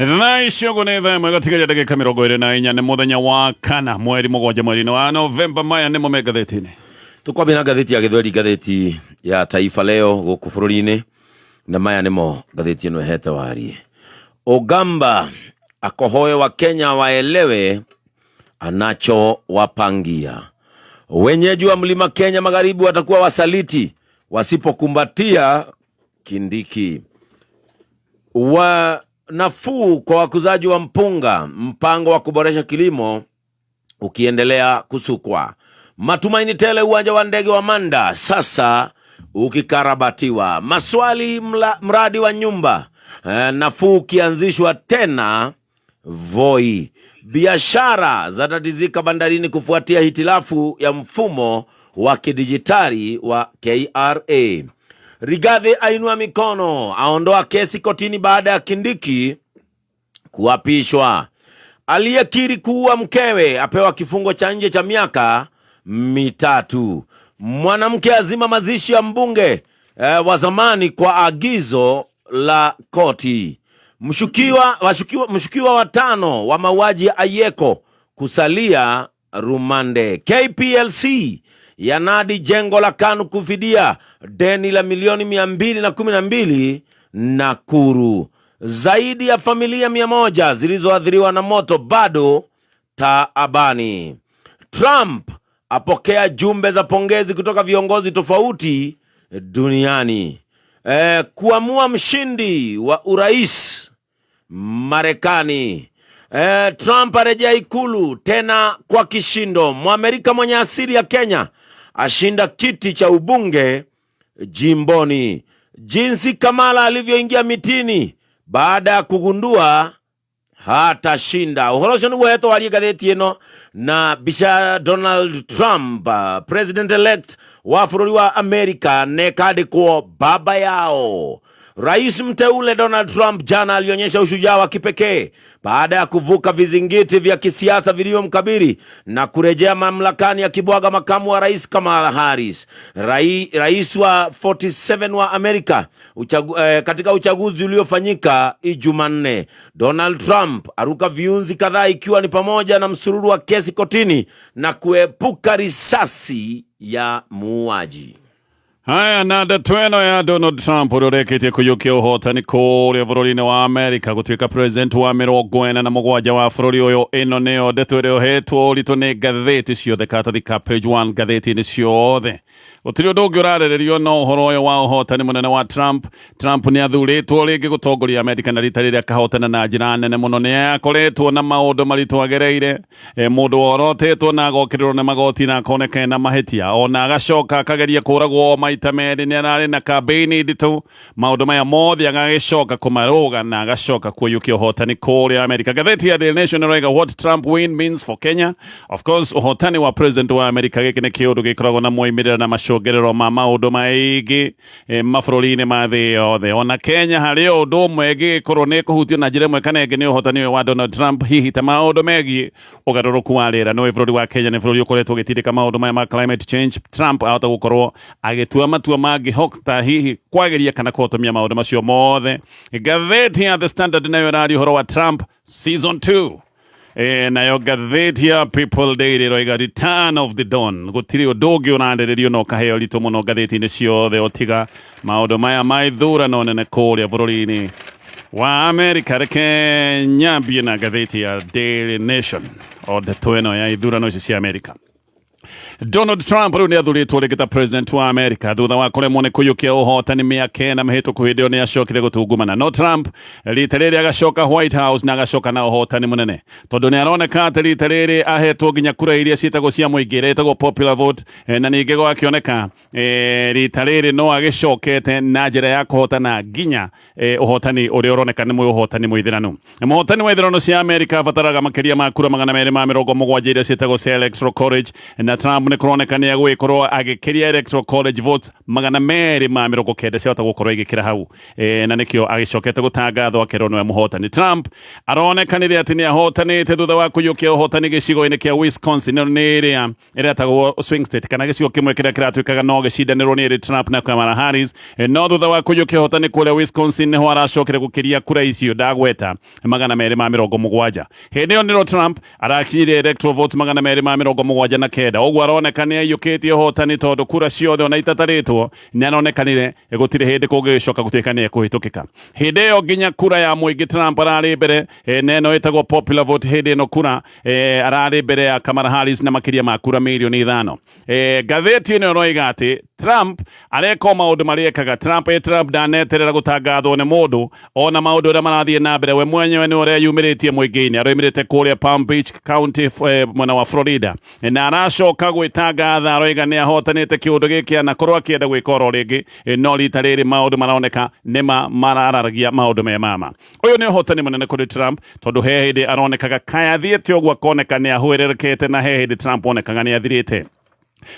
Icio gunitha Magathitiini ndagika 24 nĩ mũthenya wa kana mweri mũgwanja mweri-inĩ wa Novemba. Maya nĩmo Magathitiini. Tukwambia ngathĩti ya Gĩthweri, ngathĩti ya Taifa Leo gũkũ bũrũri-inĩ, na maya nĩmo ngathĩti ĩno ĩhete warie. Ogamba akohoe wa Kenya waelewe anachowapangia. Wenyeji wa Mlima Kenya Magharibi watakuwa wasaliti wasipokumbatia Kindiki. Nafuu kwa wakuzaji wa mpunga, mpango wa kuboresha kilimo ukiendelea kusukwa. Matumaini tele uwanja wa ndege wa Manda sasa ukikarabatiwa. Maswali mradi wa nyumba nafuu ukianzishwa tena Voi. Biashara zatatizika bandarini kufuatia hitilafu ya mfumo wa kidijitali wa KRA. Rigathi ainua mikono, aondoa kesi kotini baada ya Kindiki kuapishwa. Aliyekiri kuua mkewe apewa kifungo cha nje cha miaka 3. Mwanamke azima mazishi ya mbunge wa zamani kwa agizo la koti. Mshukiwa 5 wa mauaji ya Ayeko kusalia rumande. KPLC yanadi jengo la KANU kufidia deni la milioni 212 Nakuru. Zaidi ya familia 100 zilizoathiriwa na moto bado taabani. Trump apokea jumbe za pongezi kutoka viongozi tofauti duniani. Kuamua mshindi wa urais Marekani. Trump arejea ikulu tena kwa kishindo. Mwamerika mwenye asili ya Kenya ashinda kiti cha ubunge jimboni. Jinsi Kamala alivyoingia mitini baada ya kugundua hatashinda. Uhorosho ni weto wali gatheti ino na bisha Donald Trump, president-elect wa bũrũri wa Amerika, nekandĩkwo baba yao. Rais mteule Donald Trump jana alionyesha ushujaa wa kipekee baada ya kuvuka vizingiti vya kisiasa vilivyomkabili na kurejea mamlakani akibwaga makamu wa rais Kamala Harris. Rais wa 47 wa Amerika katika uchaguzi uliofanyika Jumanne. Donald Trump aruka viunzi kadhaa ikiwa ni pamoja na msururu wa kesi kotini na kuepuka risasi ya muuaji. Haya na ndeto ya Donald Trump uroreketie kuyukia uhotani kũrĩa bũrũri-inĩ wa Amerika gũtuĩka president wa 47 wa bũrũri ũyũ. Ĩno nĩyo ndeto ĩrĩa ũhetwo ũritũ nĩ ngathĩti ciothe katathika page 1 ngathĩti-inĩ ciothe. Gũtirĩ ũndũ ũngĩ ũrarĩrĩrio no ũhoro ũyũ wa ũhotani mũnene wa Trump. Trump nĩ athurĩtwo rĩngĩ gũtongoria Amerika na rita rĩrĩa akahotana na njĩra nene mũno. Nĩ akoretwo na maũndũ maritũ agereire, mũndũ worotetwo na agokĩrĩrwo nĩ magoti na akoneka na mahĩtia, ona agacoka akageria kũragwo maita merĩ. Nĩ ararĩ na kampeni nditũ, maũndũ maya mothe agagĩcoka kũmarũga na agacoka kũiyũkia ũhotani kũrĩa Amerika. Ngathĩti ya Daily Nation ĩroiga what Trump win means for Kenya. Of course ũhotani wa president wa Amerika gĩkĩ nĩ kĩũndũ gĩkoragwo na moimĩrĩra na macogerero ma maũndũ maingĩ mabũrũri-inĩ ma thĩ yothe. Ona Kenya harĩ ũndũ ũmwe ũngĩkorwo nĩ kũhutio na njĩra ĩmwe kana ĩngĩ nĩ ũhotani wa Donald Trump, hihi ta maũndũ megiĩ ũgarũrũku wa rĩera. Nĩ bũrũri wa Kenya nĩ bũrũri ũkoretwo ũgĩtindĩka maũndũ maya ma climate change. Trump ahota gũkorwo agĩtua matua mangĩhota hihi kwagĩria kana kũhotomia maũndũ macio mothe. Ngathĩti ya The Standard nayo ĩraria ũhoro wa Trump season 2. Nayo ngathĩti ya People Daily ĩroiga return of the Don. Gũtirĩ ũndũ ũngĩ ũrarĩrĩrio no kaheo ritũ mũno ngathĩti-inĩ ciothe ũtiga maũndũ maya ma ithurano nene kũrĩa bũrũri-inĩ wa Amerika. Reke nyambie na ngathĩti ya Daily Nation o ndeto ĩno ya ithurano ici cia Amerika. Donald Trump rĩu nĩ athurĩtwo rĩngĩ ta president wa Amerika thutha wa kũremwo nĩ kũiyũkia ũhotani mĩaka 4 mĩhĩtũku. Hĩndĩ ĩyo nĩ acokire gũtungumana no Trump rita rĩrĩ agacoka White House na agacoka na ũhotani mũnene, tondũ nĩ aroneka atĩ rita rĩrĩ ahetwo nginya kura iria ciĩtagwo cia mũingĩ, iretagwo popular vote, na ningĩ gwakĩoneka rita rĩrĩ no agĩcokete na njĩra ya kũhotana nginya ũhotani ũrĩa ũroneka nĩ ũhotani mũithĩranu. Mũhotani wa ithurano cia Amerika abataraga makĩria ma kura 270 iria ciĩtagwo cia electoral college, na Trump Trump nä kåroneka nä egwä korwo agä kä ria electoral college votes magana merä ma mä rongo kenda ciahota gå korwo igä kä ra hau na nä kä o agä cokete gå tangatho akerwo nä we må hotani. Trump aronekanä re atä nä ahotanä te thutha wa kå yå kia å hotani gä cigo-inä kä a Wisconsin nä rä a ä rä atagwo swing state kana gä cigo kä mwe kä rä a kä ratuä kaga no gä cindanä rwo nä rä Trump na Kamala Harris no thutha wa kå yå kia å hotani kå rä a Wisconsin nä ho aracokere gå kä ria kura icio ndagweta magana merä ma mä rongo må gwanja. Hä ndä ä yo nä ro Trump arakinyire electoral votes magana merä ma mä rongo må gwanja na kenda å guo aroneka nä aiyå kä tie hotani tondå kura ciothe ona itatarä two nä aronekanire gå tirä hä ndä kå ngä gä coka gå tuä ka nä ekå hä tå kä ka. Hä ndä ä yo nginya kura ya må ingä Trump ararä mbere na ä no ä tagwo popular vote. Hä ndä ä no kura ararä mbere ya Kamala Harris na makä ria ma kura milioni 5. Ngathĩti ĩno ĩroiga atĩ Trump areka maũndũ marĩa ekaga. Trump ndaneterera gũtangathwo nĩ mũndũ ona maũndũ ũrĩa marathiĩ na mbere. We mwenyewe nĩ ũreyumĩrĩtie mũingĩ-inĩ, aroimĩrĩte kũrĩa Palm Beach County mwena wa Florida na aracoka gwĩtangatha, aroiga nĩ ahotanĩte kĩũndũ gĩkĩ na korwo akĩenda gwĩka oro rĩngĩ no rita rĩrĩ maũndũ maroneka nĩ mararagia maũndũ me mama. Ũyũ nĩ ũhotani mũnene kũrĩ Trump tondũ he hĩndĩ aronekaga kaĩ athiĩte ũguo akoneka nĩ ahũĩrĩrĩkĩte na he hĩndĩ Trump onekaga nĩ athirĩte.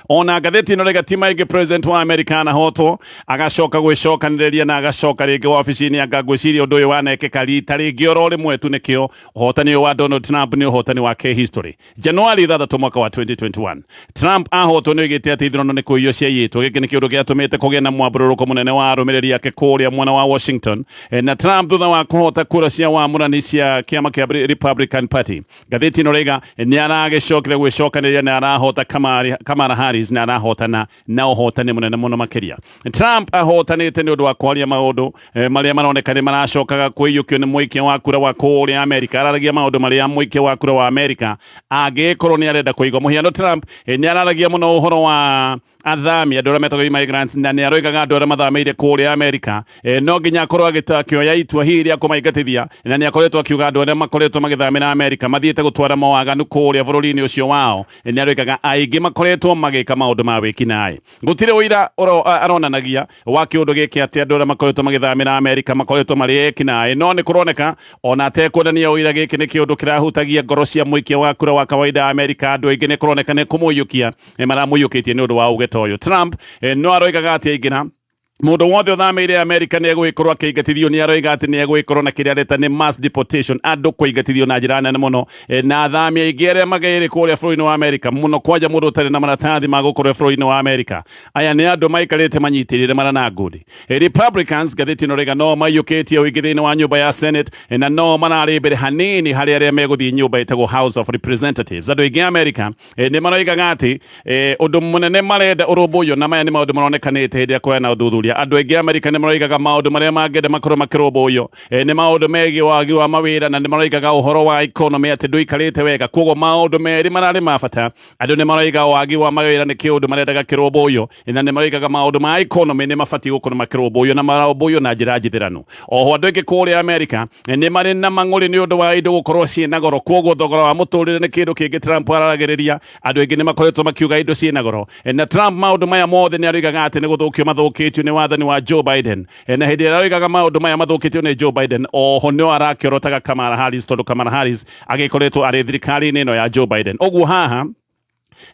Ona ngathĩti ĩno rĩga ti maingĩ president wa America anahotwo agacoka gwĩcokanĩrĩria na agacoka rĩngĩ wabici-inĩ anga ngwĩciria ũndũ ũyũ wanekĩka rita rĩngĩ oro rĩmwe tu nĩkĩo ũhotani ũyũ wa Donald Trump nĩ ũhotani wa K-history. Januari 6 mwaka wa 2021 Trump ahotwo nĩ oigĩte atĩ ithurano nĩ kũiywo ciaiyĩtwo. Gĩkĩ nĩ kĩũndũ gĩatũmĩte kũgĩe na mwambũrũrũko mũnene wa arũmĩrĩri ake kũrĩa mwena wa Washington na Trump thutha wa kũhota kura cia wamũrani cia kĩama kĩa Republican Party. Ngathĩti ĩno rĩga nĩ aragĩcokire gwĩcokanĩrĩria na arahota Kamala Harris na arahotana na ũhotani mũnene mũno makĩria. Trump ahotanĩte nĩ ũndũ wa kwaria maũndũ marĩa maroneka nĩ maracokaga kwĩiyũkio nĩ mũikia wa kura wa kũrĩa Amerika. Araragia maũndũ marĩa mũikia wa kura wa Amerika angĩkorwo nĩ arenda kũigwo. Mũhiano Trump nĩ araragia mũno ũhoro wa athami andũ arĩa metagwo immigrants na nĩ aroigaga andũ arĩa mathamĩire kũrĩa Amerika no nginya akorwo akĩoya itua hihi rĩa kũmaingatithia na nĩ akoretwo akiuga andũ arĩa makoretwo magĩthamĩra Amerika mathiĩte gũtwara mawaganu kũrĩa bũrũri-inĩ ũcio wao. Nĩ aroigaga aingĩ makoretwo magĩka maũndũ ma wĩkinaĩ. Gũtirĩ ũira aronanagia wa kĩũndũ gĩkĩ atĩ andũ arĩa makoretwo magĩthamĩra Amerika makoretwo marĩ ekinaĩ, no nĩ kũroneka ona atekwonania ũira gĩkĩ nĩ kĩũndũ kĩrahutagia ngoro cia mũikia wa kura wa kawaida Amerika. Andũ aingĩ nĩ kũroneka nĩ kũmũiyũkia maramũiyũkĩtie nĩ ũndũ wa uge toyo. Trump no aroigaga atĩ aingĩ na mũndũ wothe ũthamĩire Amerika nĩ egwĩkorwo akĩingatithio. Nĩ aroiga atĩ nĩ egwĩkorwo na kĩrĩa areta nĩ mass deportation, andũ kũingatithio na njĩra nene mũno na athami aingĩ arĩa magĩrĩ kũrĩa bũrũri-inĩ wa Amerika, mũno kwanja mũndũ ũtarĩ na maratathi ma gũkorwo bũrũri-inĩ wa Amerika. Aya nĩ andũ maikarĩte manyitĩrĩire marana ngũndi. Republicans ngathĩti ĩno rĩga no maiyũkĩtie ũingĩ thĩinĩ wa nyũmba ya Senate na no mararĩ mbere hanini harĩ arĩa megũthiĩ nyũmba ĩtagwo House of Representatives. Andũ aingĩ Amerika nĩ maroigaga atĩ ũndũ mũnene marenda ũrũmbũiyo na maya nĩ maũndũ maronekanĩte hĩndĩ ya kũheana ũthuthuria. Andũ aingĩ Amerika nĩ maroigaga maũndũ marĩa mangĩenda makorwo makĩrũmbũiyo nĩ maũndũ megiĩ wagi wa mawĩra na nĩ maroigaga ũhoro wa economy atĩ ndũikarĩte wega. Koguo maũndũ merĩ mararĩ ma bata. Andũ nĩ maroiga wagi wa mawĩra nĩ kĩũndũ marendaga kĩrũmbũiyo na nĩ maroigaga maũndũ ma economy nĩ mabatiĩ gũkorwo makĩrũmbũiyo na marũmbũiyo na njĩra njithĩranu. Oho andũ aingĩ kũrĩa Amerika nĩ marĩ na mang'ũrĩ nĩ ũndũ wa indo gũkorwo ciĩna goro. Koguo thogora wa mũtũrĩre nĩ kĩndũ kĩngĩ Trump araragĩrĩria. Andũ aingĩ nĩ makoretwo makiuga indo ciĩna goro na Trump maũndũ maya mothe nĩ aroigaga atĩ nĩ gũthũkio mathũkĩtio nĩ wathani wa Joe Biden na hĩndĩ ĩrĩa aroigaga maũndũ maya mathũkĩtio nĩ Joe Biden, oho nĩ arakĩorotaga Kamala Harris tondũ Kamala Harris agĩkoretwo arĩ thirikari-inĩ ĩno ya Joe Biden. Ũguo haha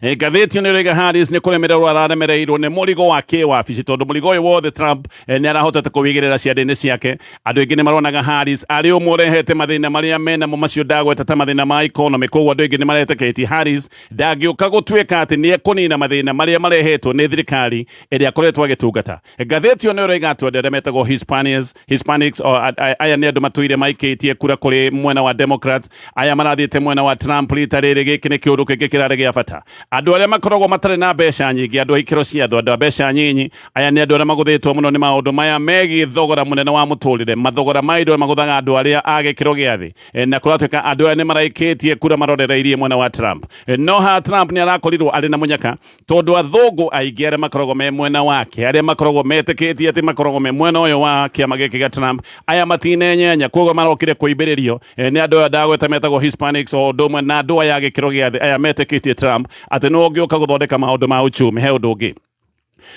ngathĩti ĩno ĩroiga Harris nĩ kũremererwo araremereirwo nĩ mũrigo wa kĩwabici tondũ mũrigo ũyũ wothe Trump nĩ arahotete kũwĩigĩrĩra ciande-inĩ ciake. Andũ aingĩ nĩ maronaga Harris arĩ ũmwe ũrehete mathĩna marĩa menamo macio ndagweta ta mathĩna ma economy. Koguo andũ aingĩ nĩ maretĩkĩtie Harris ndangĩũka gũtuĩka atĩ nĩ ekũnina mathĩna marĩa marehetwo nĩ thirikari ĩrĩa akoretwo agĩtungata. Ngathĩti ĩno ĩroiga atĩ andũ arĩa metagwo Hispanics aya nĩ andũ matũire maikĩtie kura kũrĩ mwena wa Democrats, aya marathiĩte mwena wa Trump rita rĩrĩ. Gĩkĩ nĩ kĩũndũ kĩngĩ kĩrarĩ gĩa bata. Andũ arĩa makoragwo matarĩ na mbeca nyingĩ, andũ a ikĩro cia thĩ, andũ a mbeca nyinyi, aya nĩ andũ arĩa magũthĩtwo mũno nĩ maũndũ maya megiĩ thogora mũnene wa mũtũrĩre, mathogora ma indo magũthaga andũ arĩa a gĩkĩro gĩa thĩ na kũratuĩka andũ aya nĩ maraikĩtie kura marorereirie mwena wa Trump. No ha Trump nĩ arakorirwo arĩ na mũnyaka tondũ athũngũ aingĩ arĩa makoragwo me mwena wake, arĩa makoragwo metĩkĩtie atĩ makoragwo me mwena ũyũ wa kĩama gĩkĩ gĩa Trump, aya matinenyenya. Koguo marokire kwĩmbĩrĩrio nĩ andũ aya ndagweta metagwo Hispanics o ũndũ ũmwe na andũ aya a gĩkĩro gĩa thĩ, aya metĩkĩtie Trump atĩ no ũngĩũka gũthondeka maũndũ ma uchumi he ũndũ ũngĩ.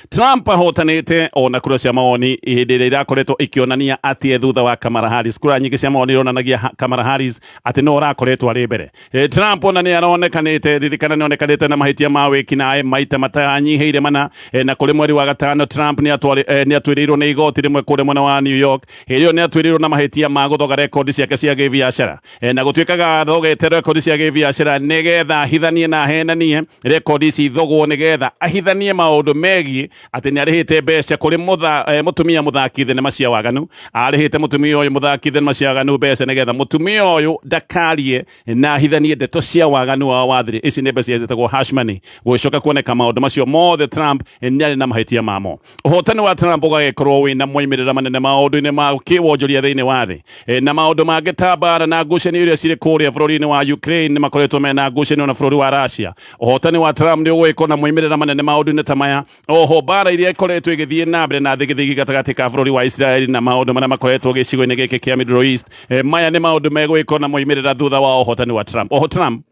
Trump ahotanite ona kura cia maoni ihindi ria irakoretwo ikionania ati thutha wa Kamala Harris. Kura nyingi cia maoni ironanagia Kamala Harris ati no rakoretwo ari mbere. Trump ona ni aronekanite ririkana ni onekanite na mahitia ma wikinae maita matanyihiire mana na kuri mweri wa gatano Trump ni atwirirwo ni igoti rimwe kuri mwena wa New York. Hirio ni atwirirwo na mahitia ma guthoga rekodi ciake cia gibiashara na gutuikaga thogete rekodi cia gibiashara nigetha hithanie na henanie rekodi ici thogwo nigetha ahithanie maundu megi ati ni arihite mbeca kuri mutumia muthaki thenema cia waganu arihite mutumia uyu muthaki thenema cia waganu mbeca nigetha mutumia uyu ndakarie na hithanie ndeto cia waganu wa wathiri ici ni mbeca cietagwo hash money gucoka kuoneka maundu macio mothe Trump ni ari na mahitia mamo. Uhotani wa Trump ugagikorwo wina moimirira manene maundu-ini ma kiwonjoria thiini wa thi na maundu mangi ta mbara na ngucanio iria ciri kuria bururi-ini wa Ukraine makoretwo mena ngucanio na bururi wa Russia. Uhotani wa Trump ni ugwikwo na moimirira manene maundu-ini ta maya. Oho bara iria ikoretwo igithie na mbere na thigithigi gatagati ka bururi wa Israel na maundu maria makoretwo gicigo-ini giki kia Middle East maya ni maundu megwikwo na moimirira thutha wa uhotani wa Trump. Oho Trump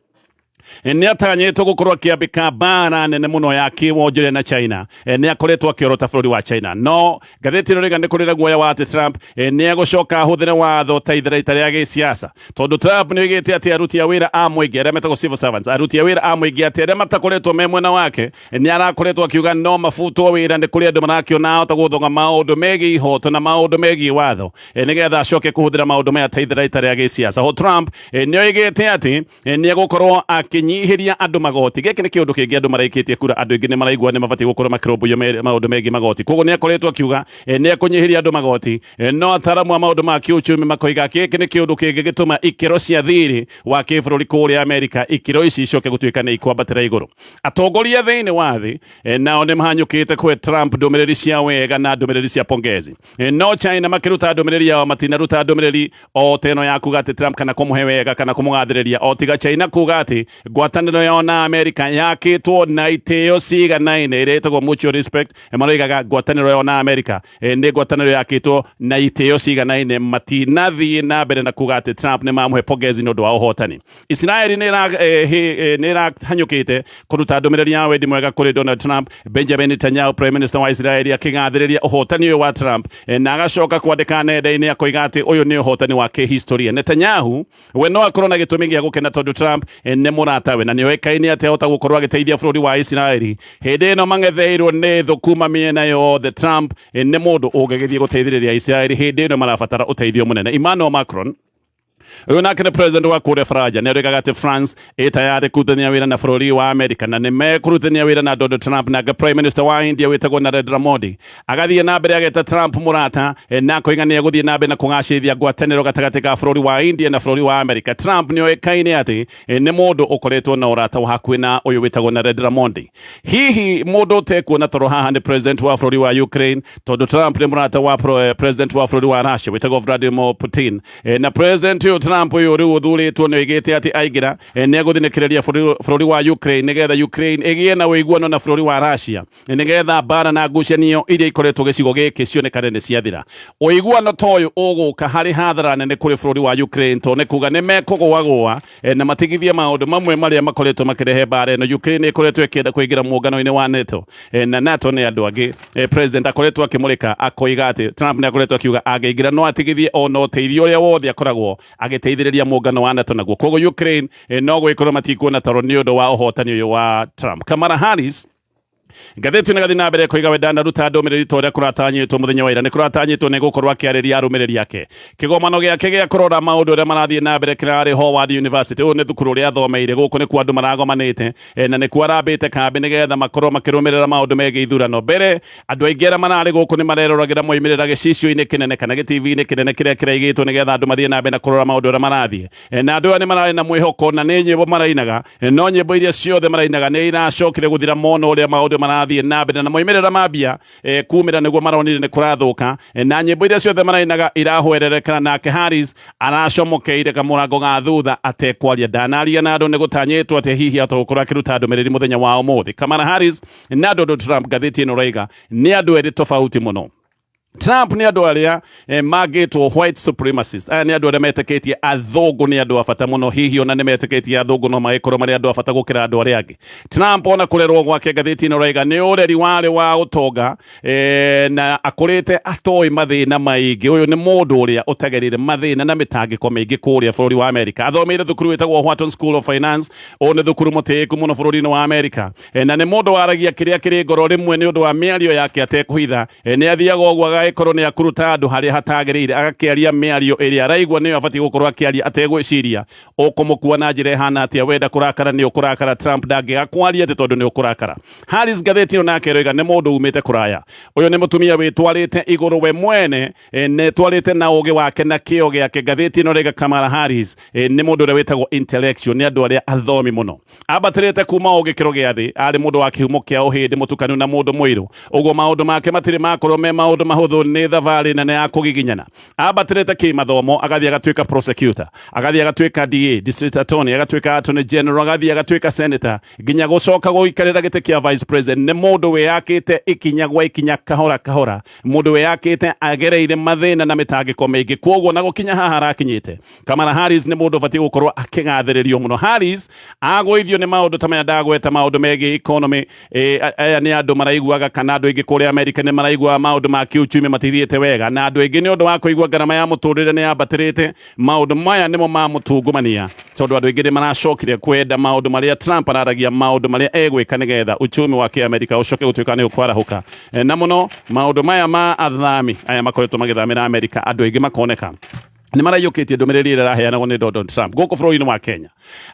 ni atanyitwo gukorwo akiambika mbara nene muno ya kiwonjoria na China ni akoretwo akiorota bururi wa China no gatheti ino rigane kurira guoya wa ati Trump ni agucoka ahuthire watho ta itharaita ria giciaca tondu Trump ni oigite ati aruti a wira a muingi aria metagwo civil servants aruti a wira a muingi ati aria matakoretwo me mwena wake ni arakoretwo akiuga no mabutwo wira ndi kuri andu marakiona ahota guthonga maundu megi ihoto na maundu megi watho nigetha acoke kuhuthira maundu maya ta itharaita ria giciaca. Ho Trump ni oigite ati ni agukorwo akinyihiria andu magoti giki ni kiundu kingi andu maraikitie kura andu ingi ni maraigua ni mabati gukorwo makirombuyo maundu megi magoti koguo ni akoretwo akiuga ni akunyihiria andu magoti no ataramu a maundu ma kiuchumi makoiga giki ni kiundu kingi gituma ikiro cia thiri wa kibururi kuria Amerika ikiro ici icoke gutuika ni ikwambatira iguru. Atongoria thiini wa thi nao ni mahanyukite kwe Trump ndumiriri cia wega na ndumiriri cia pongezi no China makiruta ndumiriri yao matinaruta ndumiriri o teno ya kuga ati Trump kana kumuhe wega kana kumugathiriria o tiga China kuga ati ngwataniro yao na Amerika yakitwo na itio ciganaine iretagwo mutual respect maroigaga ngwataniro yao na Amerika ni ngwataniro yakitwo na itio ciganaine matinathie na mbere na kuga ati Trump ni mamuhe pongezi nondu wa uhotani. Israel ni irahanyukite kuruta ndumiriri ya wendi mwega kuri Donald Trump. Benjamin Netanyahu prime minister wa Israel akigathiriria uhotani uyu wa Trump na agacoka kwandika nenda-ini akoiga ati uyu ni uhotani wa kihistoria. Netanyahu we no akorwo na gitumi gia gukena tondu Trump ni muratawe na ni oikaine ati ahota gukorwo agiteithia bururi wa Israel hindi ino mangetheirwo ni thukuma miena yothe. Trump ni mundu ungegithie guteithiriria Israel hindi ino marabatara uteithio munene. Emmanuel Macron uyu nake ni president wa kuria Faraja ni oigaga ati France itayari kurutania wira na bururi wa Amerika na ni mekurutania wira na Donald Trump na prime minister wa India witagwo Narendra Modi agathie na mbere ageta Trump murata na koiga ni aguthie na mbere na kungacithia ngwataniro gatagati ka bururi wa India na bururi wa Amerika. Trump ni oikaine ati ni mundu ukoretwo na urata wa hakuhi na uyu witagwo Narendra Modi. Hihi mundu utekuona toro haha ni president wa bururi wa Ukraine tondu Trump ni murata wa president wa bururi wa Russia witagwo Vladimir Putin na president Trump uyu riu uthuritwo ni oigite ati aigira ni aguthinikireria bururi wa Ukraine nigetha Ukraine igie na wiguano na bururi wa Russia nigetha mbara na ngucanio iria ikoretwo gicigo giki cionekane ni ciathira. Uiguano toyu uguka hari hathara nene kuri bururi wa Ukraine to ni kuga ni mekugwagwa na matigithie maundu mamwe maria makoretwo makirehe mbara no Ukraine ikoretwo ikienda kuingira muungano-ini wa NATO na NATO ni andu angi. President akoretwo akimurika akoiga ati Trump ni akoretwo akiuga agiingira no atigithie ono teithio uria wothe akoragwo agiteithiriria muungano wa NATO naguo koguo Ukraine no gwikorwo matikuona taro ni undu wa uhotani uyu wa Trump. Kamala Harris ngatheti na gathi na mbere koiga we ndanaruta ndumiriri toria kuratanyitwo muthenya wa ira ni kuratanyitwo ni gukorwo akiariria arumiriri yake kigomano giake gia kurora maundu uria marathie na mbere kirari Howard University uyu ni thukuru uria athomeire guku ni kwa andu maragomanite na ni kwa arambite kambi nigetha makorwo makirumirira maundu megi ithurano mbere andu aingi aria marari guku ni mareroragira moimirira gicicio-ini kinene kana TV-ini kinene kiria kiraigitwo nigetha andu mathie na mbere na kurora maundu uria marathie na andu aya ni marari na mwihoko na ni nyimbo marainaga no nyimbo iria ciothe marainaga ni iracokire guthira mono uria maundu marathie na mbere na moimirira mambia kumira niguo maronire ni kurathuka na nyimbo iria ciothe marainaga irahwererekana nake Harris aracomokeire kamurango ga thutha atekwaria ndanaria na andu ni gutanyitwo ati hihi atokorwo akiruta ndumiriri muthenya wa umuthi. Kamala Harris na Donald Trump gatheti ino raiga ni andu eri tofauti muno Trump ni andu aria magitwo white supremacist. Aya ni andu aria metĩkĩtie athũngũ ni andu a bata mũno, hihi ona ni metĩkĩtie athũngũ no magĩkorwo marĩ andu a bata gũkĩra andu aria angĩ. Trump ona kũrerwo gwake Gathitiini ũrauga nĩ ũreri warĩ wa ũtonga na akũrĩte atoĩ mathĩna maingĩ. Ũyũ nĩ mũndũ ũrĩa ũtagerire mathĩna na mĩtangĩko mĩingĩ kũrĩa bũrũri wa Amerika. Athomeire thukuru wĩtagwo Wharton School of Finance. Ũyũ nĩ thukuru mũtĩĩku mũno bũrũri-inĩ wa Amerika, na nĩ mũndũ waragia kĩrĩa kĩrĩ ngoro rĩmwe nĩ ũndũ wa mĩario yake atekũhitha. Nĩ athiaga ũguo agagĩkorwo nĩ akuruta andũ harĩa hatagĩrĩire, agakĩaria mĩario ĩrĩa araigua nĩyo abatiĩ gũkorwo akĩaria ategwĩciria. Ũkũmũkua na njĩra ĩhana atĩa, wenda kũrakara nĩ ũkũrakara. Trump ndangĩgakwaria atĩ tondũ nĩ ũkũrakara. Harris Gathitiini nake aroiga nĩ mũndũ umĩte kũraya. Ũyũ nĩ mũtumia wĩtwarĩte igũrũ we mwene, netwarĩte na ũgĩ wake na kĩo gĩake. Gathitiini oiga Kamala Harris nĩ mũndũ ũrĩa wĩtagwo intellectual, nĩ andũ arĩa athomi mũno. Ambatĩrĩte kuma o gĩkĩro gĩa thĩ, arĩ mũndũ wa kĩhumo kĩa ũhĩndĩ mũtukanu na mũndũ mũirũ. Ũguo maũndũ make matirĩ makorwo me maũndũ mahũthũ, nĩ thabarĩ nene ya kũgiginyana. Ambatĩrĩte kĩmathomo, agathiĩ agatuĩka prosecutor, agathiĩ agatuĩka DA, district attorney, agatuĩka attorney general, agathiĩ agatuĩka senator, nginya gũcoka gũikarĩra gĩtĩ kĩa vice president. Nĩ mũndũ wĩyakĩte ikinya gwa ikinya, kahora kahora, mũndũ wĩyakĩte agereire mathĩna na mĩtangĩko mĩingĩ. Kwoguo na gũkinya haha arakinyĩte, Kamala Harris nĩ mũndũ ũbatiĩ gũkorwo akĩgathĩrĩrio mũno. Harris agũithio nĩ maũndũ ta maya ndagweta, maũndũ megiĩ economy. Aya nĩ andũ maraiguaga, kana andũ aingĩ kũrĩa Amerika nĩ maraigua maũndũ ma kiuchumi matithiĩte wega, na andũ aingĩ nĩ ũndũ wa kũigua ngarama ya mũtũrĩre nĩ yambatĩrĩte. Maũndũ maya nĩmo mamũtungumania, tondũ andũ aingĩ nĩ maracokire kwenda maũndũ marĩa Trump araragia, maũndũ marĩa egwĩka nĩgetha uchumi wa kĩamerika ũcoke gũtuĩka nĩ ũkwarahũka. Na mũno maũndũ maya ma athami aya makoretwo magĩthamĩra Amerika, andũ aingĩ makoneka nĩ maraiyũkĩtie ndũmĩrĩri ĩrĩa ĩraheanagwo nĩ Donald Trump gũkũ bũrũri-inĩ wa Kenya.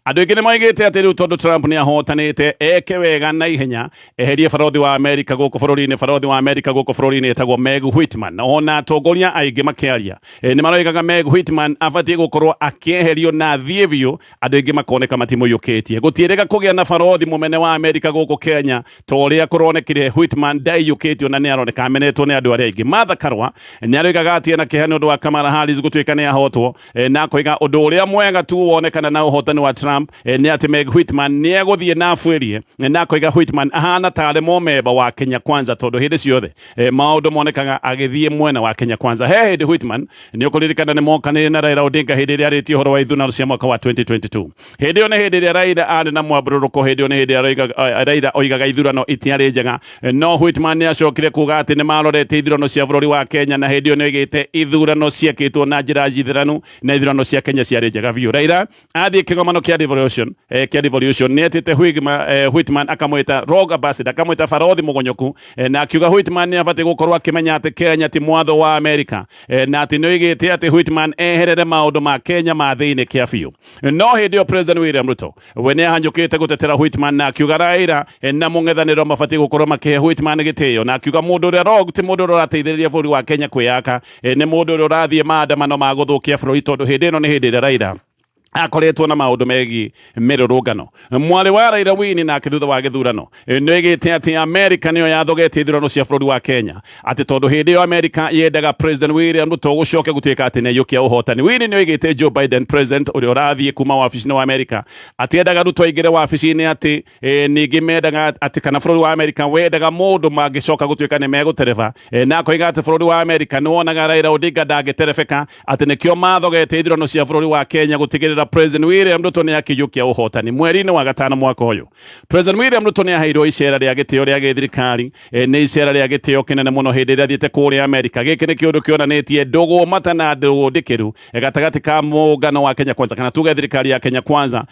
Andũ aingĩ nĩ moigĩte atĩ rĩu tondũ Trump nĩ ahotanĩte, eke wega na ihenya eherie barothi wa Amerika gũkũ bũrũri-inĩ. Barothi wa Amerika gũkũ bũrũri-inĩ etagwo Meg Whitman, ona atongoria aingĩ makĩaria nĩ maroigaga Meg Whitman abatiĩ gũkorwo akĩeherio na athiĩ biũ. Andũ aingĩ makoneka matimũiyũkĩtie. Gũtiĩrĩga kũgĩa na barothi mũnene wa Amerika gũkũ Kenya ta ũrĩa kũronekire. Whitman ndaiyũkĩtio na nĩ aroneka amenetwo nĩ andũ arĩa aingĩ. Martha Karua nĩ aroigaga atĩ ena kĩeha nĩ ũndũ wa Kamala Harris gũtuĩka ahotwo, na koiga ũndũ ũrĩa mwega tu wonekana na ũhotani wa Trump nĩ atĩ Meg Whitman nĩ egũthiĩ na afuĩrie, na koiga Whitman ahana tarĩ mũmemba wa Kenya Kwanza, tondũ hĩndĩ ciothe maũndũ monekaga agĩthiĩ mwena wa Kenya Kwanza. He hĩndĩ Whitman nĩ ũkũririkana nĩ mokanĩrĩire na Raila Odinga hĩndĩ ĩrĩa arĩtie ũhoro wa ithurano cia mwaka wa 2022. Hĩndĩ ĩyo nĩ hĩndĩ ĩrĩa Raila arĩ na mwambũrũrũko, hĩndĩ ĩyo nĩ hĩndĩ ĩrĩa Raila oigaga ithurano itiarĩ njega, no Whitman nĩ acokire kuuga atĩ nĩ marorete ithurano cia bũrũri wa Kenya, na hĩndĩ ĩyo nĩ oigĩte ithurano ciekĩtwo na njĩra njithiranu na ithurano cia Kenya ciarĩ njega biũ. Raila athiĩ kĩgomano kĩa devolution nĩ etĩte Whitman akamwĩta rogue ambassador, akamwĩta barothi mũgonyoku, na akiuga Whitman nĩ abatiĩ gũkorwo akĩmenya atĩ Kenya ti mwatho wa Amerika, na atĩ nĩ oigĩte atĩ Whitman eherere maũndũ ma Kenya ma thĩinĩ kĩa biũ. No hĩndĩ ĩyo President William Ruto we nĩ ahanyũkĩte gũtetera Whitman, na akiuga Raila na mũng'ethanĩro mabatiĩ gũkorwo makĩhe Whitman gĩtĩo, na akiuga mũndũ ũrĩa rogue ti mũndũ ũrĩa ũrateithĩrĩria bũrũri wa Kenya kwĩyaka, nĩ mũndũ ũrĩa ũrathiĩ maandamano ma gũthũkia bũrũri, tondũ hĩndĩ ĩno nĩ hĩndĩ ĩrĩa Raila akoretwo na maũndũ megiĩ mĩrũrũngano. Mwarĩ wa Raila Wini nake thutha wa gĩthurano nĩ oigĩte atĩ Amerika nĩyo yathogetie ithurano cia bũrũri wa Kenya, atĩ tondũ hĩndĩ ĩyo Amerika yendaga President William Ruto gũcoke gũtuĩka atĩ nĩ aiyũkia ũhotani. Wini nĩ oigĩte Joe Biden president ũrĩa ũrathiĩ kuma wabici-inĩ wa Amerika atĩ endaga Ruto aingĩre wabici-inĩ, atĩ ningĩ mendaga atĩ kana bũrũri wa Amerika wendaga mũndũ mangĩcoka gũtuĩka nĩ megũtereba, na koiga atĩ bũrũri wa Amerika nĩ wonaga Raila Odinga ndangĩterebeka, atĩ nĩkĩo mathogete ithurano cia bũrũri wa Kenya gũtigĩrĩra President William Ruto nĩ akĩiyũkia ũhotani. Mweri-inĩ wa gatano mwaka ũyũ President William Ruto nĩ aheirwo icera rĩa gĩtĩo rĩa gĩthirikari, nĩ icera rĩa gĩtĩo kĩnene mũno hĩndĩ ĩrĩa athiĩte kũrĩa Amerika. Gĩkĩ nĩ kĩũndũ kĩonanĩtie ndũgũ mata na ndũgũ ndĩkĩru gatagatĩ ka mũngano wa Kenya Kwanza, kana tuge thirikari ya Kenya Kwanza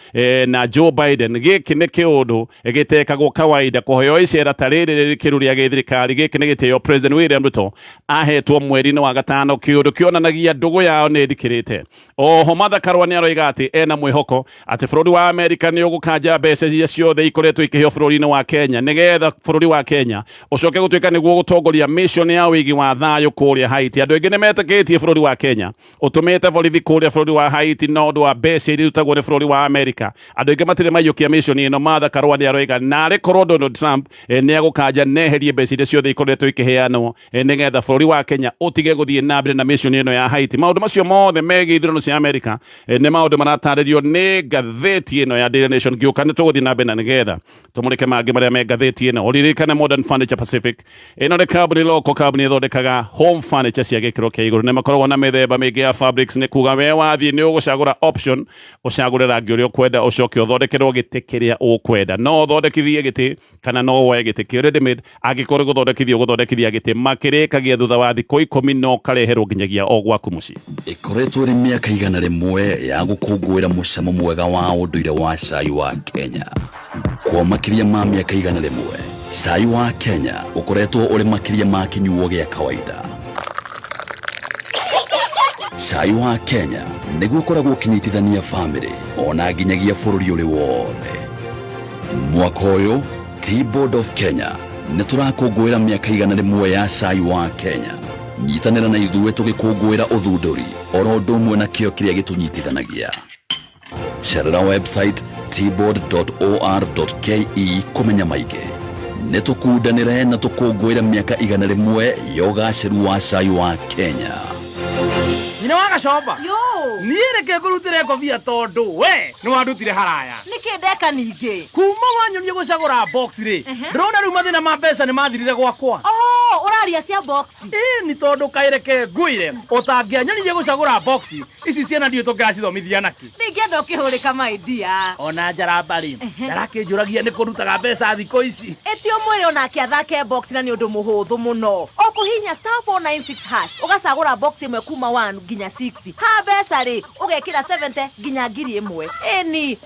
na Joe Biden. Gĩkĩ nĩ kĩũndũ gĩtekagwo kawaida, kũheo icera ta rĩrĩ rĩkĩru rĩa gĩthirikari. Gĩkĩ nĩ gĩtĩo President William Ruto ahetwo mweri-inĩ wa gatano, kĩũndũ kĩonanagia ndũgũ yao nĩ ndikĩrĩte. Oho Martha Karua nĩ aroiga atĩ ena mwĩhoko atĩ bũrũri wa Amerika nĩ ũgũkanja mbeca iria ciothe ikoretwo ikĩheo bũrũri-inĩ wa Kenya, nĩgetha bũrũri wa Kenya ũcoke gũtuĩka nĩguo gũtongoria mission ya wĩigi wa thayũ kũrĩa Haiti. Andũ aingĩ nĩ metĩkĩtie bũrũri wa Kenya ũtũmĩte borithi kũrĩa bũrũri wa Haiti na ũndũ wa mbeca iria irutagwo nĩ bũrũri wa Amerika. Andũ aingĩ matirĩ maiyũkia mission ĩno. Martha Karua nĩ aroiga narĩ korwo Donald Trump nĩ egũkanja neherie mbeca iria ciothe ikoretwo ikĩheanwo, nĩgetha bũrũri wa Kenya ũtige gũthiĩ na mbere na mission ĩno ya Haiti. Maũndũ macio mothe megiĩ ithurano cia Amerika nĩ maũndũ tũratarĩrio nĩ ngathĩti ĩno ya Daily Nation ngĩũka nĩ tũgũthiĩ na mbere na nĩgetha tũmũrĩke mangĩ marĩa me ngathĩti ĩno ũririkane Modern Furniture Pacific ĩno nĩ kambuni loko kambuni ĩthondekaga home furniture cia gĩkĩro kĩa igũrũ nĩ makoragwo na mĩthemba mĩingĩ ya fabrics nĩ kuga we wathiĩ nĩ ũgũcagũra option ũcagũre rangi ũrĩa ũkwenda ũcoke ũthondekerwo gĩtĩ kĩrĩa ũkwenda no ũthondekithie gĩtĩ kana no woe gĩtĩ kĩ ready made angĩkorwo gũthondekithia gĩtĩ makĩrĩkagia thutha wa thikũ 10 no kareherwo nginyagia o gwaku mũciĩ ikoretwo rĩ mĩaka igana rĩmwe ya gũkũngũĩra mũcamo mwega wa ũndũire wa cai wa Kenya kwa makĩria ma mĩaka igana rĩmwe cai wa Kenya ũkoretwo ũrĩ makĩria ma kĩnyuo gĩa kawaida cai wa Kenya nĩguo ũkoragwo ũkĩnyitithania family ona nginyagia bũrũri ũrĩ wothe mwaka ũyũ Tea Board of Kenya nĩ tũrakũngũĩra mĩaka igana rĩmwe ya cai wa Kenya nyitanĩra na ithuĩ tũgĩkũngũĩra ũthundũri oro ũndũ ũmwe na kĩo kĩrĩa gĩtũnyitithanagia cerera website teaboard.or.ke kũmenya maingĩ nĩ tũkundanĩre na tũkũngũĩra mĩaka igana rĩmwe ya ũgacĩru wa cai wa Kenya Nyina wa Gacomba niĩ reke ngũrutĩre kobia tondũ we nĩ wandutire haraya nĩkĩ ndeka ningĩ kuma wanyonie gũcagũra box rĩ ndĩrona rĩu mathĩna ma mbeca nĩ mathirire gwakwa ũraria cia box nĩ tondũ kaĩreke ngũire ũtangĩanyonirie gũcagũra box ici ciana ndiũ tũngĩracithomithia naki ningĩenda ũkĩhũrĩka maidia ona njarambari ndarakĩnjũragia nĩ kũrutaga mbeca thikũ ici etio mwĩrĩ onake athake box na nĩ ũndũ mũhũthũ mũno ũkũhihinya *496# ũgacagũra box ĩmwe kuma 1 nginya 6 ha mbeca rĩ ũgekĩra 70 nginya 1000 ĩni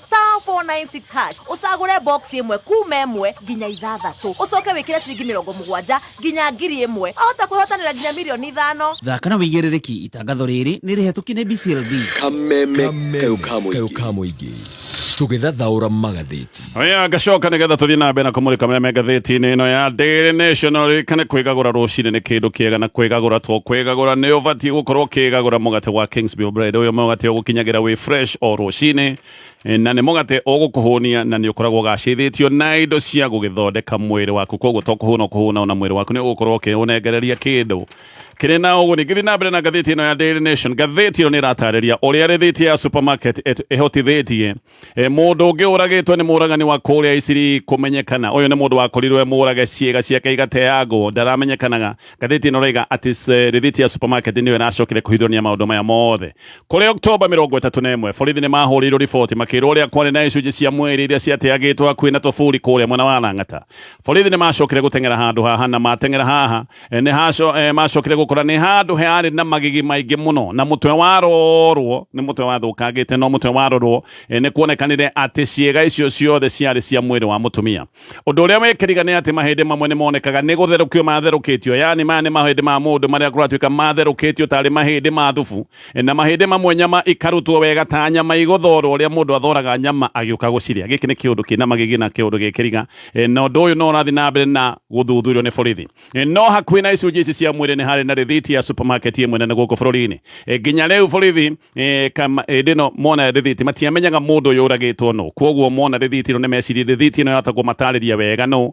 *496# ũcagũre box ĩmwe kuma 1 nginya 6 ũcoke wĩkĩre ciringi 70 nginya 1000 ahota kwĩhotanĩra nginya milioni 5 thaka na wĩigĩrĩrĩki itangatho rĩrĩ nĩ rĩhetũkie nĩ BCLB kameme kayo kamuingi tũgĩthathaũra magathĩti oya ngacoka nĩgetha tũthiĩ na mbere na kũmũrĩka marĩa me ngathĩti-inĩ ĩno ya Daily Nation ũririkane kwĩgagũra rũcinĩ nĩ kĩndũ kĩega na kwĩgagũra nĩ ũbatiĩ gũkorwo kĩgagũra mũgate wa Kingsville bread ũyũ mũgate ũgũkinyagĩra wĩ fresh o rũcinĩ na nĩ mũgate ũgũkũhũnia na nĩ ũkoragwo gacĩrithĩtio na indo cia gũgĩthondeka mwĩrĩ waku koguo to kũhũna na mwĩrĩ waku nĩ ũgũkorwo ũkĩũnengereria kĩndũ kĩrĩ na ũguni gĩthiĩ na mbere na ngathĩti ĩno ya Daily Nation ngathĩti ĩno nĩ ĩratarĩria ũrĩa rĩthĩti ya supermarket ĩhotithĩtie mũndũ ũngĩ ũragĩtwo nĩ mũragani wa kũrĩa Isiri kũmenyekana ũyũ nĩ mũndũ wakorirwo mũrage ciĩga ciake igateangwo ndaramenyekanaga ngathĩti ĩno raiga atĩ rĩthĩti ya supermarket nĩyo ĩracokire kũhithũrania maũndũ maya mothe kũrĩ Oktoba 31 borithi nĩ mahũrĩirwo riboti makĩrwo ũrĩa kwarĩ na icunjĩ cia mwĩrĩ iria ciateagĩtwo hakuhĩ na tũburi kũrĩa mwena wa Lang'ata borithi nĩ macokire gũteng'era handũ haha na mateng'era haha macokire gũkora nĩ handũ harĩ na magigi maingĩ mũno na mũtwe warorwo nĩ mũtwe wathũkangĩte no mũtwe warorwo nĩ kuonekanire atĩ ciĩga icio ciothe ciarĩ cia mwĩrĩ wa mũtumia ũndũ ũrĩa wekĩriga nĩ atĩ mahĩndĩ mamwe nĩ monekaga nĩ gũtherũkio matherũkĩtio yani maya nĩ mahĩndĩ ma mũndũ marĩa kũratuĩka matherũkĩtio tarĩ mahĩndĩ ma thubu na mahĩndĩ mamwe nyama ikarutwo wega ta nyama igũthorwo ũrĩa mũndũ athoraga nyama agĩũka gũcirĩa gĩkĩ nĩ kĩũndũ kĩna magigi na kĩũndũ gĩkĩriga na ũndũ ũyũ no ũrathiĩ na mbere na gũthuthurio nĩ borithi no hakuhĩ na icunjĩ ici cia mwĩrĩ nĩ harĩ na rĩthiti ya supermarket ĩmwe nene gũkũ bũrũri-inĩ nginya rĩu borithi ĩno mona rĩthiti matiamenyaga mũndũ ũyũ ũragĩtwo no koguo mona rĩthiti ĩno nĩ mecirie rĩthiti ĩno yahota kũmatarĩria wega no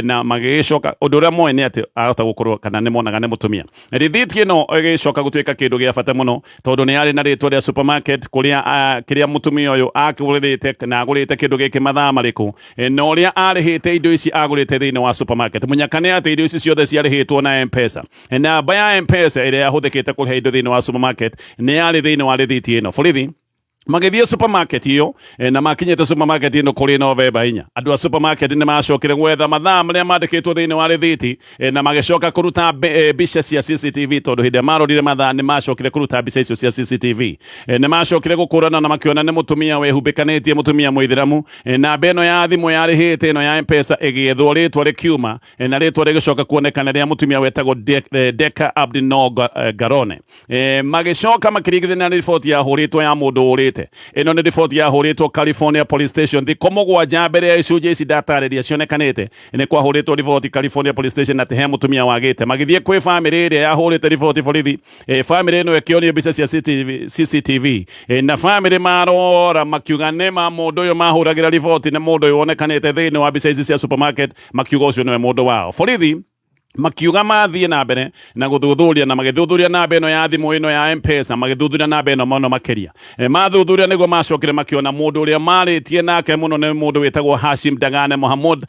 na magĩcoka ũndũ ũrĩa moĩ nĩ atĩ ahota gũkorwo kana nĩ monaga nĩ mũtumia rĩthiti ĩno ĩgĩcoka gũtuĩka kĩndũ gĩa bata mũno tondũ nĩ yarĩ na rĩtwa rĩa supermarket kĩrĩa mũtumia ũyũ akũrĩte na agũrĩte kĩndũ gĩkĩ mathaa marĩkũ na ũrĩa arĩhĩte indo ici agũrĩte thĩinĩ wa supermarket mũnyakane atĩ indo ici ciothe ciarĩhĩtwo na M-Pesa na baya M-Pesa ĩrĩa yahũthĩkĩte kũrĩha indo thĩinĩ wa supermarket nĩ yarĩ thĩinĩ wa rĩthiti ĩno borithi magĩthiĩ supermarket iyo na makinyĩte supermarket ĩno kũrĩ Novemba 4 andũ a supermarket nĩ macokire gwetha mathaa marĩa mandĩkĩtwo thĩinĩ wa rĩthiti na magĩcoka kũruta mbica cia CCTV tondũ hĩndĩ marorire mathaa nĩ macokire kũruta mbica icio cia CCTV nĩ macokire gũkũrana na makĩona nĩ mũtumia wehumbĩkanĩtie mũtumia mũithĩramu namba ĩno ya thimũ yarĩhĩte ĩno ya M-Pesa ĩgĩethwo rĩtwa rĩkiuma na rĩtwa rĩgĩcoka kuonekana rĩa mũtumia wetagwo Deka Abdino Garone magĩcoka makĩringithania na riboti ya hũrĩtwo ya mũndũ ũrĩte ĩno nĩ riboti yahũrĩtwo California Police Station thikũ mũgwanja mbere ya icunjĩ ici ndatarĩria cionekanĩte nĩ kwahũrĩtwo riboti California Police Station atĩ he mũtumia wagĩte magĩthiĩ kwĩ famĩlĩ ĩrĩa yahũrĩte riboti borithi famĩlĩ ĩno ĩkĩonio mbica cia CCTV na famĩlĩ marora makiuga nĩ ma mũndũ ũyũ mahũragĩra riboti nĩ mũndũ ũyũ wonekanĩte thĩinĩ wa mbica ici cia supermarket makiuga ũcio nĩwe mũndũ wao borithi makiuga mathiĩ na mbere na gũthuthuria na magĩthuthuria namba ĩno ya thimũ ĩno ya M-Pesa magĩthuthuria namba ĩno mũno makĩria mathuthuria nĩguo macokire makĩona mũndũ ũrĩa marĩtie nake mũno nĩ mũndũ wĩtagwo Hashim Dagane Mohamud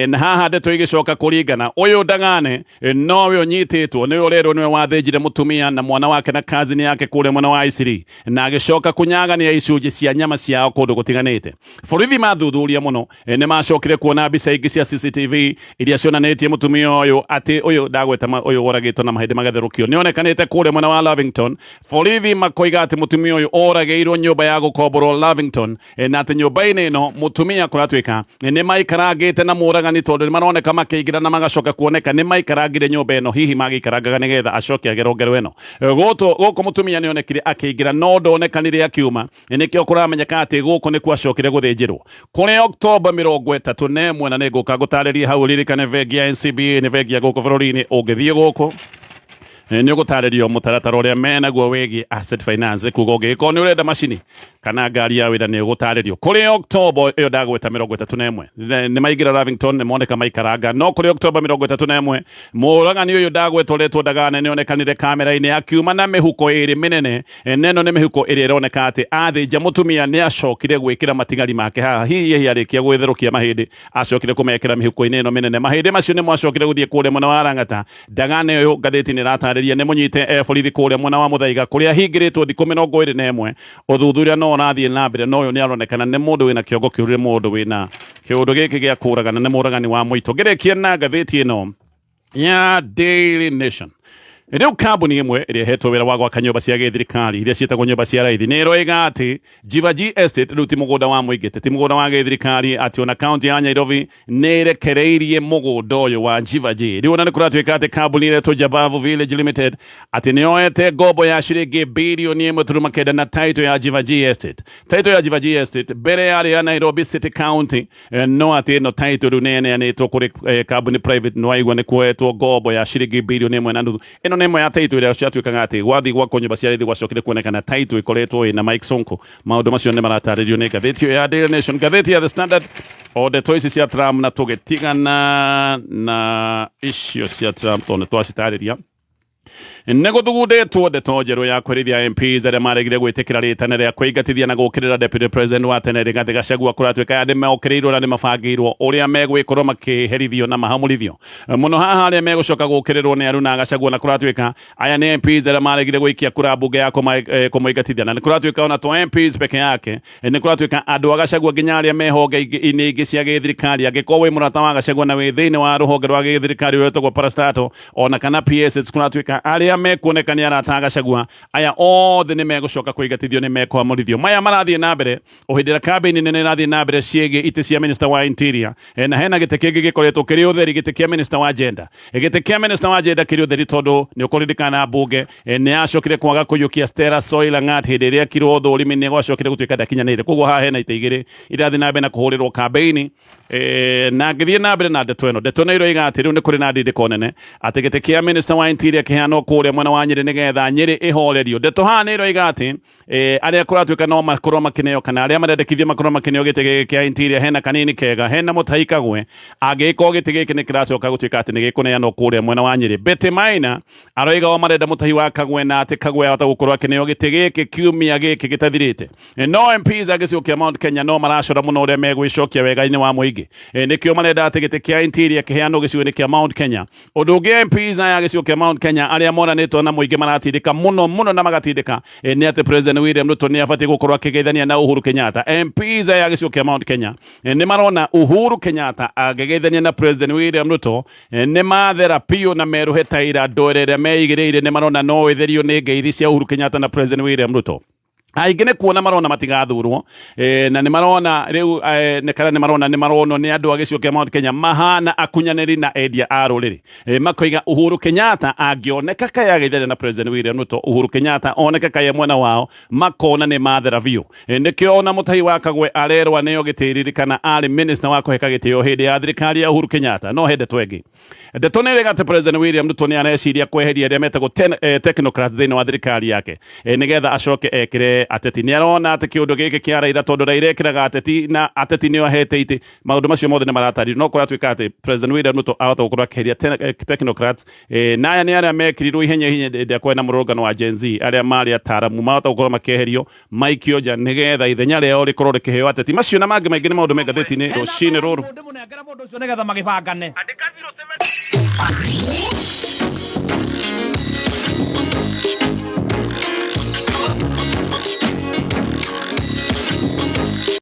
na haha ndeto igĩcoka kũringana ũyũ Dagane nowe ũnyitĩtwo nĩwe ũrerwo nĩwe wathĩnjire mũtumia na mwana wake na cousin yake kũrĩa mwena wa Isiri na agĩcoka kũnyagania icunjĩ cia nyama ciao kũndũ gũtiganĩte borithi mathuthuria mũno nĩ macokire kuona mbica ingĩ cia CCTV iria cionanĩtie mũtumia ũyũ atĩ uyu ndagweta uyu woragitwo na mahindi magatherukio nionekanite kure mwena wa Lavington borithi makoiga ati mutumia uyu orageirwo nyumba ya gukomborwo Lavington na ati nyumba-ini ino mutumia kuratwika ni maikarangite na muragani tondu ni maroneka makeigira na magacoka kuoneka ni maikarangire nyumba ino hihi magikarangaga nigetha acoke agerongero ino guku mutumia nionekire akeigira no ndonekanire akiuma nikio kuramenyeka ati guku ni kwacokire guthinjirwo kuri October 31 na niguka gutariria hau ririkane vegi ya NCBA ni vegi ya guku bururi-ini ũngĩthiĩ gũkũ nĩ ũgũtarĩrio mũtaratara ũrĩa menaguo wĩgiĩ asset finance kuga ũngĩgĩkorwo nĩ ũrenda macini kana ngari ya wĩra nĩ ũgũtarĩrio kũrĩ October ĩyo ndagweta 31 nĩ maingĩra Lavington nĩ moneka maikaranga no kũrĩ October 31 mũragani ũyũ ndagweta ũretwo Dagane nĩonekanire kamera-inĩ akiuma na mĩhuko ĩrĩ mĩnene neno nĩ mĩhuko ĩrĩa ĩroneka atĩ athĩnja mũtumia nĩ acokire gwĩkĩra matigari make haha hihi arĩkia gwĩtherũkia mahĩndĩ acokire kũmekĩra mĩhuko-inĩ ĩno mĩnene mahĩndĩ macio nĩ mwacokire gũthiĩ kũrĩa mwena wa Lang'ata Dagane ũyũ ngathĩti-inĩ ĩratarĩria nĩ mũnyite borithi kũrĩa mwena wa Muthaiga kũrĩa hingĩrĩtwo thikũ 21 ũthuthuria no ũrathiĩ na mbere no ũyũ nĩ aronekana nĩ mũndũ wĩna kĩongo kĩũru nĩ mũndũ wĩna kĩũndũ gĩkĩ gĩa kũragana nĩ mũragani wa mũito ngĩrĩkia na ngathĩti ĩno ya Daily Nation rĩu kambuni imwe ĩrĩa hetwo wĩra wa gwaka nyũmba cia gĩthirikari iria ciĩtagwo nyũmba cia raithi nĩ ĩroiga atĩ Jivaji Estate rĩu ti mũgũnda wa mũingĩ ti mũgũnda wa gĩthirikari atĩ ona kaunti ya Nairobi nĩ ĩrekereirie mũgũnda ũyũ wa Jivaji rĩu ona nĩ kũratuĩka atĩ kambuni ĩretwo Jabavu Village Limited atĩ nĩ yoete ngombo ya ciringi birioni 1.9 na title ya Jivaji Estate title ya Jivaji Estate mbere yarĩ ya Nairobi City County no atĩ ĩno title rĩu nĩ ĩneanĩtwo kũrĩ kambuni private no aigua nĩ kuoetwo ngombo ya ciringi birioni 1.5 ĩno nĩ ya title ĩrĩa ciatuĩkaga atĩ gwathi gwakwo nyũmba cia raithi gwacokire kuonekana title ĩkoretwo ĩna Mike Sonko maũndũ macio nĩ maratarĩrio nĩ ngathĩti ya Daily Nation ngathĩti ya The Standard o ndeto ici cia Trump na tũgĩtigana na icio cia Trump tondũ twacitarĩria nĩ gũthugundĩtwo ndeto njerũ ya kwerithia MPs arĩa maregire gwĩtĩkĩra rĩtana rĩa kũingatithia na gũkĩrĩra deputy president wa tene Rigathi Gachagua kũratuĩka andũ mokĩrĩirwo na nĩ mabangĩirwo ũrĩa megwĩkorwo makĩherithio na mahamũrithio mũno haha arĩa megũcoka gũkĩrĩrwo nĩ Aruna Gachagua na kũratuĩka aya nĩ MPs arĩa maregire gũikia kura mbunge ya kũmũingatithia na nĩ kũratuĩka ona to MPs peke yake nĩ kũratuĩka andũ a Gachagua nginya arĩa mehonge-inĩ ingĩ cia gĩthirikari angĩkorwo wĩ mũrata wa Gachagua na wĩ thĩinĩ wa rũhonge rwa gĩthirikari rwĩtagwo parastatal ona kana PSS kũratuĩka arĩa mekuoneka nĩ arata Gachagua aya othe nĩ megũcoka kũingatithio nĩ mekwamũrithio maya marathiĩ na mbere o hĩndĩ ĩrĩa kambĩini nene ĩrathiĩ na mbere ciĩgiĩ itĩ cia minister wa interior na hena gĩtĩ kĩngĩ gĩkoretwo kĩrĩ ũtheri gĩtĩ kĩa minister wa gender gĩtĩ kĩa minister wa gender kĩrĩ ũtheri tondũ nĩ ũkũririkana mbunge nĩ yacokire kwaga kũiyũkia Stella Soilangat hĩndĩ ĩrĩa ekirwo ũthũrimi nĩ gwacokire gũtuĩka ndakinyanĩire koguo haha hena itĩ igĩrĩ irathiĩ na mbere na kũhũrĩrwo kambĩini na ngĩthiĩ na mbere na ndeto ĩno iroiga atĩ rĩu nĩ kũrĩ na ndindĩko nene atĩ gĩtĩ kĩa minister wa interior kĩheanwo kũrĩa mwena wa Nyĩrĩ nĩgetha Nyĩrĩ ĩhorerio ndeto haha nĩ iroiga atĩ arĩa kũratuĩka no makorwo makĩneo kana arĩa marendekithio makorwo makĩneo gĩtĩ gĩkĩ kĩa interior hena kanini kega hena Muthee Kagwe angĩkorwo gĩtĩ gĩkĩ nĩ kĩracoka gũtuĩka atĩ nĩ gĩkũneanwo kũrĩa mwena wa Nyĩrĩ Betty Maina aroiga o marenda Muthee wa Kagwe na atĩ Kagwe ahota gũkorwo akĩneo gĩtĩ gĩkĩ kiumia gĩkĩ gĩtathirĩte no MPs a gĩcigo kĩa Mount Kenya no maracora mũno ũrĩa megwĩcokia wega-inĩ wa mũingĩ nĩkĩo marenda atĩ gĩtĩ kĩa interior kĩheanwo gĩcigo-inĩ kĩa Mount Kenya ũndũ ũngĩ MPs aya gĩcigo kĩa Mount Kenya arĩa moranĩtwo na mũingĩ maratindĩka mũno na magatindĩka nĩ atĩ President William Ruto nĩ abatiĩ gũkorwo akĩgeithania na Uhuru Kenyatta MPs aya gĩcigo kĩa Mount Kenya nĩ marona Uhuru Kenyatta agĩgeithania na President William Ruto nĩ mathera piũ na merũhe ta ira ndore ĩrĩa meigĩrĩire nĩ marona no ĩtherio nĩ ngeithi cia Uhuru Kenyatta na President William Ruto aingĩ nĩ kuona marona matigathurwo na nĩ marona rĩu nĩ marona nĩ maronwo nĩ andũ a gĩcigo kĩa Mount Kenya mahana akunyanĩri na endia a rũrĩrĩ makoiga Uhuru Kenyatta angĩoneka kaya geithania na President William Ruto Uhuru Kenyatta oneka kaya mwena wao makona nĩ mathera biũ nĩkĩo ona Muthee wa Kagwe arerwa nĩyo gĩtĩriri kana arĩ minister wa kũheka gĩtĩo hĩndĩ ya thirikari ya Uhuru Kenyatta no hende twenge ndeto nĩ ĩrĩga atĩ President William Ruto nĩ areciria kweheria arĩa metagwo technocrats thĩinĩ wa thirikari yake nĩgetha acoke ekĩre ateti nä arona atä kä å ndå gä kä kä araira tondå rairekeraga ateti na ateti nä o ahete itä maå ndå macio mothe nä maratarirwo no korwo atuä ka atä President William Ruto ahota gå korwo akäheria technocrats naya nä arä a mekirirwo ihenya ihenya ndä kwena må rå wa Gen Z arä a marä ataramu mahota gå korwo makeherio maikio nja nä getha ithenya rä ao rä korwo rä kä heo ateti macio na mangä maingä nä maå ndå me ngathä-inä rå cinä rå rå ndä må nengera må ndå å cio nä getha magä bangane